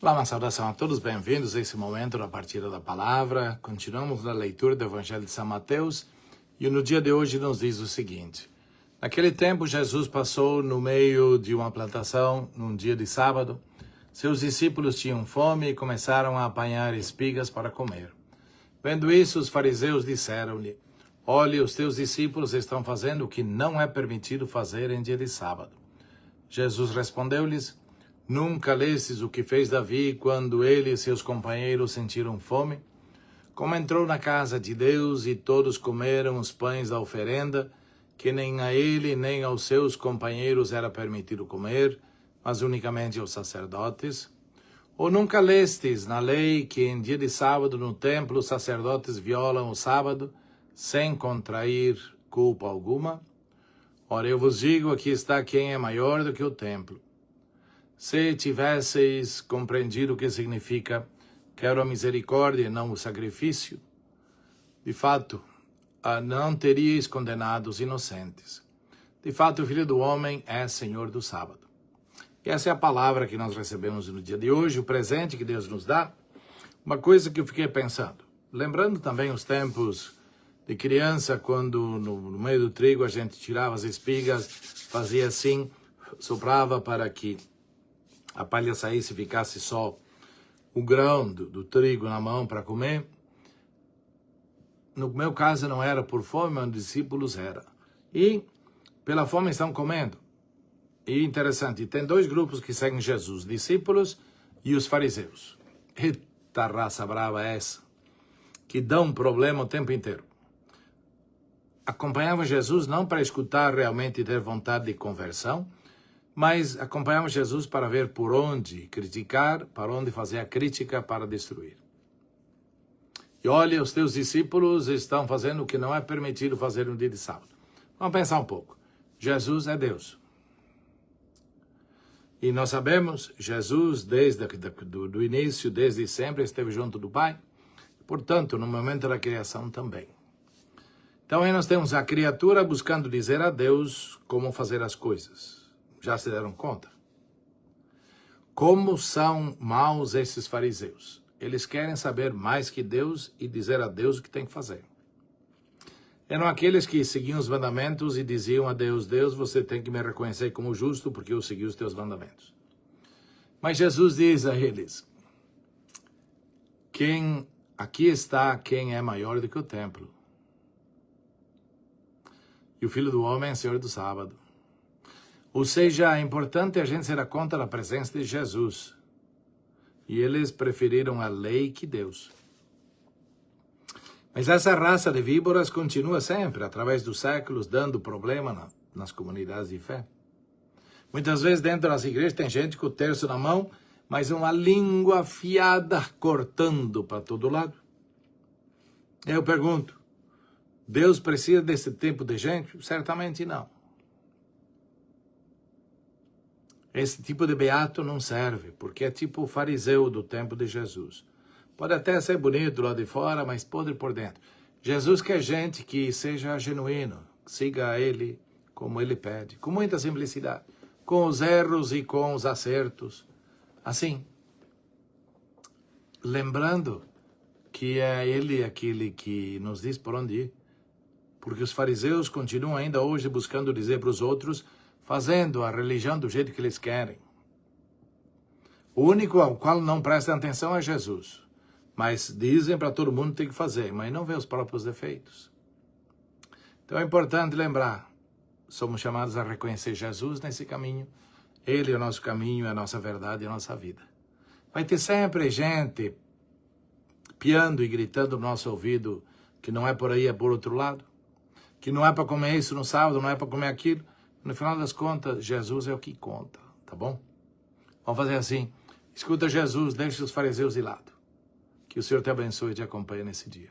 Olá, uma saudação a todos, bem-vindos a esse momento da partida da palavra. Continuamos na leitura do Evangelho de São Mateus e no dia de hoje nos diz o seguinte: naquele tempo Jesus passou no meio de uma plantação num dia de sábado. Seus discípulos tinham fome e começaram a apanhar espigas para comer. Vendo isso, os fariseus disseram-lhe: olhe, os teus discípulos estão fazendo o que não é permitido fazer em dia de sábado. Jesus respondeu-lhes: nunca lestes o que fez Davi quando ele e seus companheiros sentiram fome? Como entrou na casa de Deus e todos comeram os pães da oferenda, que nem a ele nem aos seus companheiros era permitido comer, mas unicamente aos sacerdotes? Ou nunca lestes na lei que em dia de sábado no templo os sacerdotes violam o sábado sem contrair culpa alguma? Ora, eu vos digo, aqui está quem é maior do que o templo. Se tivesseis compreendido o que significa quero a misericórdia e não o sacrifício, de fato, não teríeis condenado os inocentes. De fato, o Filho do Homem é Senhor do sábado. E essa é a palavra que nós recebemos no dia de hoje, o presente que Deus nos dá. Uma coisa que eu fiquei pensando, lembrando também os tempos de criança, quando no meio do trigo a gente tirava as espigas, fazia assim, soprava para que a palha saísse e ficasse só o grão do trigo na mão para comer. No meu caso não era por fome, mas os discípulos era. E pela fome estão comendo. E interessante, tem dois grupos que seguem Jesus, discípulos e os fariseus. Eita raça brava é essa, que dão problema o tempo inteiro. Acompanhavam Jesus não para escutar realmente e ter vontade de conversão, mas acompanhamos Jesus para ver por onde criticar, para onde fazer a crítica para destruir. E olha, os teus discípulos estão fazendo o que não é permitido fazer no dia de sábado. Vamos pensar um pouco. Jesus é Deus. E nós sabemos, Jesus, desde do início, desde sempre, esteve junto do Pai. Portanto, no momento da criação também. Então aí nós temos a criatura buscando dizer a Deus como fazer as coisas. Já se deram conta? Como são maus esses fariseus? Eles querem saber mais que Deus e dizer a Deus o que tem que fazer. Eram aqueles que seguiam os mandamentos e diziam a Deus: Deus, você tem que me reconhecer como justo porque eu segui os teus mandamentos. Mas Jesus diz a eles: aqui está quem é maior do que o templo. E o Filho do Homem é Senhor do sábado. Ou seja, é importante a gente se dar conta da presença de Jesus. E eles preferiram a lei que Deus. Mas essa raça de víboras continua sempre, através dos séculos, dando problema nas comunidades de fé. Muitas vezes dentro das igrejas tem gente com o terço na mão, mas uma língua afiada cortando para todo lado. Eu pergunto, Deus precisa desse tipo de gente? Certamente não. Esse tipo de beato não serve, porque é tipo o fariseu do tempo de Jesus. Pode até ser bonito lá de fora, mas podre por dentro. Jesus quer gente que seja genuíno, siga ele como ele pede, com muita simplicidade, com os erros e com os acertos. Assim, lembrando que é ele aquele que nos diz por onde ir, porque os fariseus continuam ainda hoje buscando dizer para os outros, fazendo a religião do jeito que eles querem. O único ao qual não prestam atenção é Jesus. Mas dizem para todo mundo que tem que fazer, mas não vê os próprios defeitos. Então é importante lembrar, somos chamados a reconhecer Jesus nesse caminho. Ele é o nosso caminho, é a nossa verdade, é a nossa vida. Vai ter sempre gente piando e gritando no nosso ouvido que não é por aí, é por outro lado. Que não é para comer isso no sábado, não é para comer aquilo. No final das contas, Jesus é o que conta, tá bom? Vamos fazer assim. Escuta Jesus, deixa os fariseus de lado. Que o Senhor te abençoe e te acompanhe nesse dia.